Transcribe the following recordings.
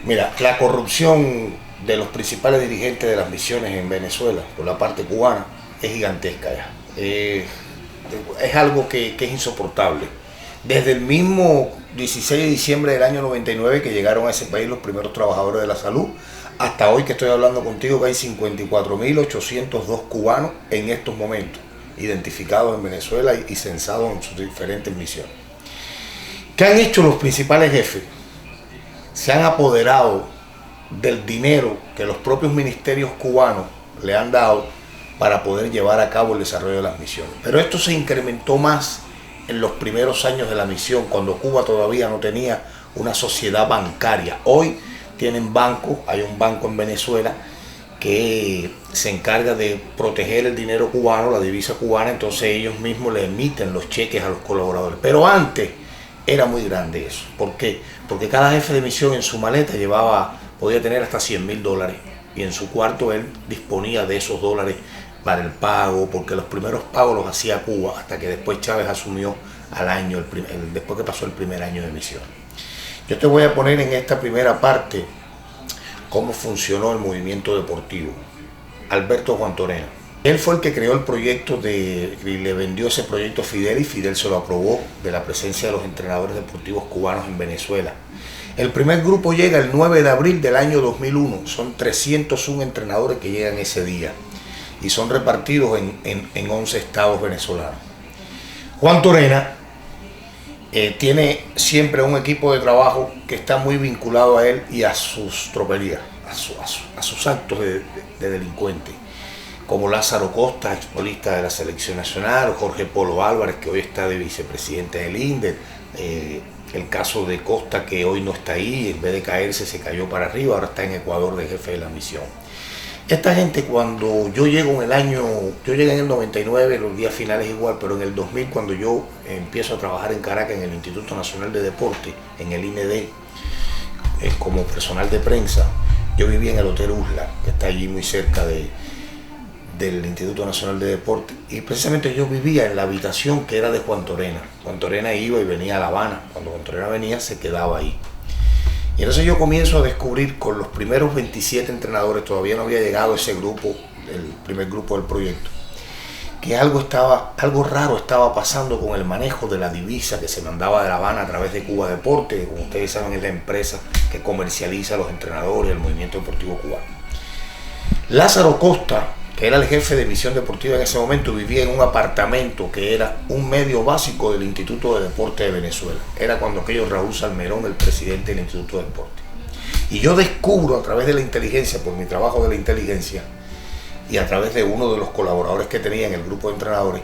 Mira, la corrupción de los principales dirigentes de las misiones en Venezuela, por la parte cubana, es gigantesca ya. Es algo que es insoportable. Desde el mismo 16 de diciembre del año 99 que llegaron a ese país los primeros trabajadores de la salud, hasta hoy que estoy hablando contigo, que hay 54.802 cubanos en estos momentos, identificados en Venezuela y censados en sus diferentes misiones. ¿Qué han hecho los principales jefes? Se han apoderado del dinero que los propios ministerios cubanos le han dado para poder llevar a cabo el desarrollo de las misiones. Pero esto se incrementó más en los primeros años de la misión, cuando Cuba todavía no tenía una sociedad bancaria. Hoy tienen bancos, hay un banco en Venezuela que se encarga de proteger el dinero cubano, la divisa cubana, entonces ellos mismos le emiten los cheques a los colaboradores. Pero antes era muy grande eso. ¿Por qué? Porque cada jefe de misión en su maleta podía tener hasta $100.000 y en su cuarto él disponía de esos dólares para el pago, porque los primeros pagos los hacía Cuba hasta que después Chávez asumió al año, después que pasó el primer año de misión. Yo te voy a poner en esta primera parte cómo funcionó el movimiento deportivo. Alberto Juan Torena. Él fue el que creó el proyecto y le vendió ese proyecto a Fidel, y Fidel se lo aprobó, de la presencia de los entrenadores deportivos cubanos en Venezuela. El primer grupo llega el 9 de abril del año 2001. Son 301 entrenadores que llegan ese día y son repartidos en 11 estados venezolanos. Juan Torena tiene siempre un equipo de trabajo que está muy vinculado a él y a sus tropelías, a sus actos de delincuente, como Lázaro Costa, expolista de la Selección Nacional, Jorge Polo Álvarez, que hoy está de vicepresidente del INDER, el caso de Costa, que hoy no está ahí, en vez de caerse se cayó para arriba, ahora está en Ecuador de jefe de la misión. Esta gente, cuando yo llegué en el 99, los días finales igual, pero en el 2000, cuando yo empiezo a trabajar en Caracas en el Instituto Nacional de Deporte, en el INED, como personal de prensa, yo vivía en el Hotel Uslar, que está allí muy cerca del Instituto Nacional de Deporte, y precisamente yo vivía en la habitación que era de Juan Torena. Juan Torena iba y venía a La Habana. Cuando Juan Torena venía, se quedaba ahí. Y entonces yo comienzo a descubrir con los primeros 27 entrenadores, todavía no había llegado ese grupo, el primer grupo del proyecto, que algo raro estaba pasando con el manejo de la divisa que se mandaba de La Habana a través de Cuba Deporte, que como ustedes saben es la empresa que comercializa a los entrenadores del movimiento deportivo cubano. Lázaro Costa, que era el jefe de misión deportiva en ese momento, vivía en un apartamento que era un medio básico del Instituto de Deporte de Venezuela. Era cuando aquello Raúl Salmerón, el presidente del Instituto de Deporte. Y yo descubro a través de la inteligencia, por mi trabajo de la inteligencia, y a través de uno de los colaboradores que tenía en el grupo de entrenadores,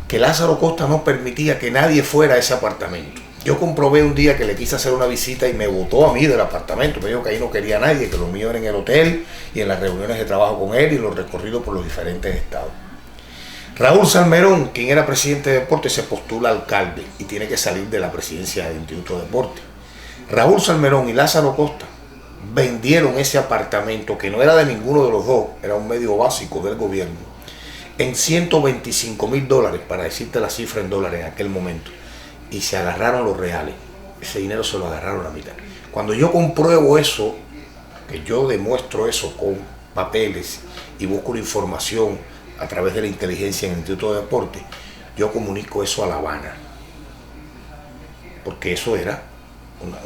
que Lázaro Costa no permitía que nadie fuera a ese apartamento. Yo comprobé un día que le quise hacer una visita y me botó a mí del apartamento. Me dijo que ahí no quería a nadie, que lo mío era en el hotel y en las reuniones de trabajo con él y los recorridos por los diferentes estados. Raúl Salmerón, quien era presidente de deporte, se postula alcalde y tiene que salir de la presidencia del Instituto de Deporte. Raúl Salmerón y Lázaro Costa vendieron ese apartamento, que no era de ninguno de los dos, era un medio básico del gobierno, en $125.000, para decirte la cifra en dólares en aquel momento. Y se agarraron los reales. Ese dinero se lo agarraron a mitad. Cuando yo compruebo eso, que yo demuestro eso con papeles y busco una información a través de la inteligencia en el Instituto de Deporte, yo comunico eso a La Habana, porque eso era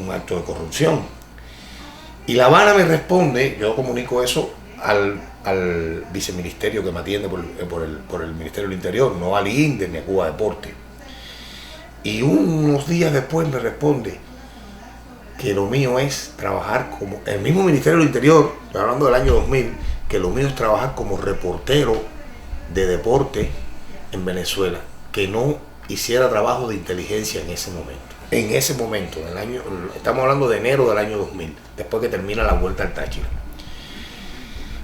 un acto de corrupción. Y La Habana me responde, yo comunico eso al viceministerio que me atiende por el Ministerio del Interior, no al INDER ni a Cuba Deporte. Y unos días después me responde que lo mío es trabajar como, el mismo Ministerio del Interior, estoy hablando del año 2000, que lo mío es trabajar como reportero de deporte en Venezuela, que no hiciera trabajo de inteligencia en ese momento. En ese momento, estamos hablando de enero del año 2000, después que termina la Vuelta al Táchira.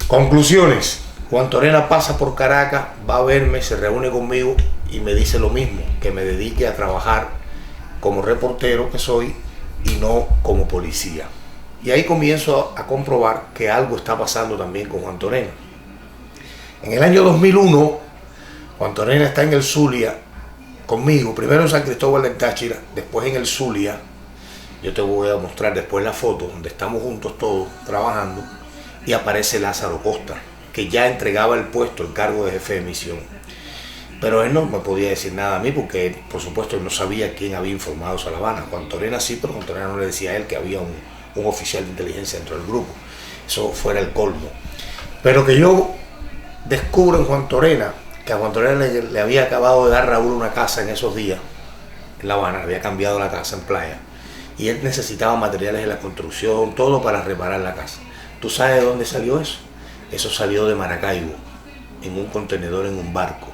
Conclusiones. Juan Torena pasa por Caracas, va a verme, se reúne conmigo y me dice lo mismo, que me dedique a trabajar como reportero que soy y no como policía. Y ahí comienzo a comprobar que algo está pasando también con Juan Torena. En el año 2001, Juan Torena está en el Zulia conmigo, primero en San Cristóbal del Táchira, después en el Zulia, Yo te voy a mostrar después la foto donde estamos juntos todos trabajando y aparece Lázaro Costa, que ya entregaba el puesto, el cargo de jefe de misión. Pero él no me podía decir nada a mí porque, por supuesto, él no sabía quién había informado a La Habana. Juan Torena sí, pero Juan Torena no le decía a él que había un oficial de inteligencia dentro del grupo. Eso fuera el colmo. Pero que yo descubro en Juan Torena, que a Juan Torena le había acabado de dar Raúl una casa en esos días, en La Habana, había cambiado la casa en Playa, y él necesitaba materiales de la construcción, todo para reparar la casa. ¿Tú sabes de dónde salió eso? Eso salió de Maracaibo, en un contenedor, en un barco.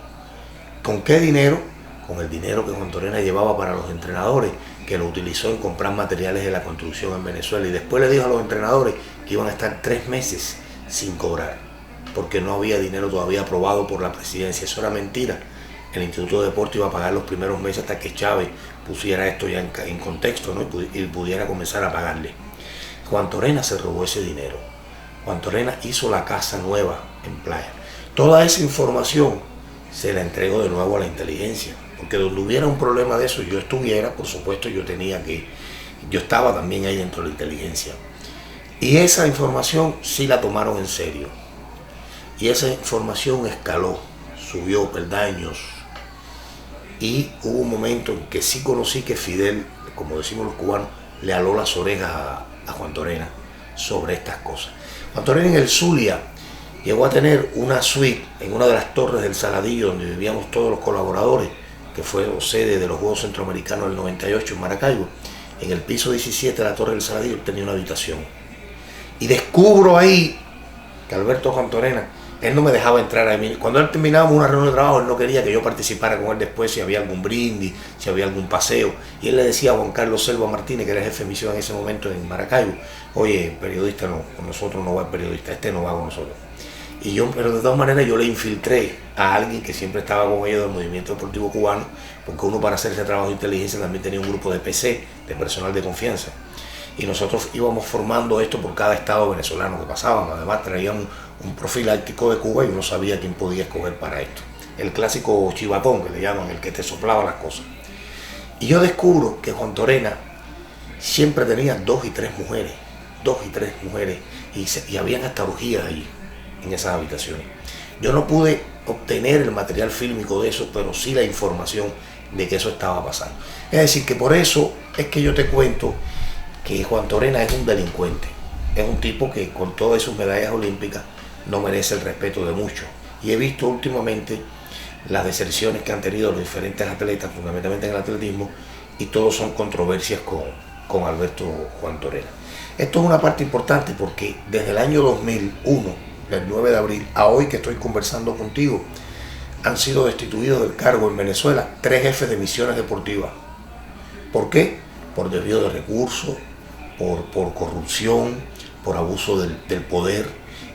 ¿Con qué dinero? Con el dinero que Juan Torena llevaba para los entrenadores, que lo utilizó en comprar materiales de la construcción en Venezuela. Y después le dijo a los entrenadores que iban a estar 3 meses sin cobrar, porque no había dinero todavía aprobado por la presidencia. Eso era mentira. El Instituto de Deporte iba a pagar los primeros meses hasta que Chávez pusiera esto ya en contexto, ¿no? y pudiera comenzar a pagarle. Juan Torena se robó ese dinero. Juan Torena hizo la casa nueva en Playa. Toda esa información se la entregó de nuevo a la inteligencia, porque donde hubiera un problema de eso, yo estuviera, por supuesto, yo estaba también ahí dentro de la inteligencia. Y esa información sí la tomaron en serio. Y esa información escaló, subió peldaños. Y hubo un momento en que sí conocí que Fidel, como decimos los cubanos, le aló las orejas a Juan Torena sobre estas cosas. Juan Torena en el Zulia llegó a tener una suite en una de las torres del Saladillo, donde vivíamos todos los colaboradores, que fue sede de los Juegos Centroamericanos del 98 en Maracaibo. En el piso 17 de la torre del Saladillo tenía una habitación. Y descubro ahí que Alberto Juan Torena, él no me dejaba entrar a mí. Cuando él terminábamos una reunión de trabajo, él no quería que yo participara con él después, si había algún brindis, si había algún paseo. Y él le decía a Juan Carlos Selva Martínez, que era jefe de misión en ese momento en Maracaibo, oye, periodista no, con nosotros no va el periodista, este no va con nosotros. Y yo, pero de todas maneras yo le infiltré a alguien que siempre estaba con ellos del movimiento deportivo cubano, porque uno para hacer ese trabajo de inteligencia también tenía un grupo de PC, de personal de confianza. Y nosotros íbamos formando esto por cada estado venezolano que pasaban. Además traían un profiláctico de Cuba y uno sabía quién podía escoger para esto. El clásico chivatón, que le llaman, el que te soplaba las cosas. Y yo descubro que Juan Torena siempre tenía 2 y 3 mujeres, y habían hasta orgías ahí, en esas habitaciones. Yo no pude obtener el material fílmico de eso, pero sí la información de que eso estaba pasando. Es decir, que por eso es que yo te cuento que Juan Torena es un delincuente, es un tipo que con todas sus medallas olímpicas no merece el respeto de muchos. Y he visto últimamente las deserciones que han tenido los diferentes atletas, fundamentalmente en el atletismo, y todos son controversias con Alberto Juan Torena. Esto es una parte importante porque desde el año 2001, del 9 de abril a hoy que estoy conversando contigo, han sido destituidos del cargo en Venezuela 3 jefes de misiones deportivas. ¿Por qué? Por desvío de recursos, por corrupción, por abuso del poder,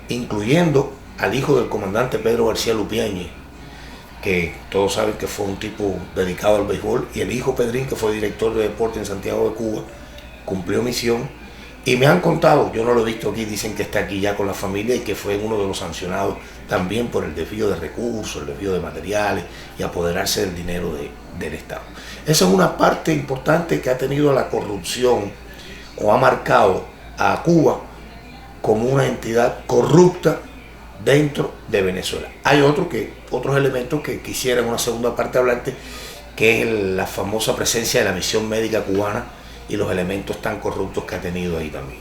incluyendo al hijo del comandante Pedro García Lupiáñez, que todos saben que fue un tipo dedicado al béisbol, y el hijo Pedrín, que fue director de deporte en Santiago de Cuba, cumplió misión. Y me han contado, yo no lo he visto aquí, dicen que está aquí ya con la familia y que fue uno de los sancionados también por el desvío de recursos, el desvío de materiales y apoderarse del dinero del Estado. Esa es una parte importante que ha tenido la corrupción o ha marcado a Cuba como una entidad corrupta dentro de Venezuela. Hay otros elementos que quisiera en una segunda parte hablarte, que es la famosa presencia de la misión médica cubana y los elementos tan corruptos que ha tenido ahí también.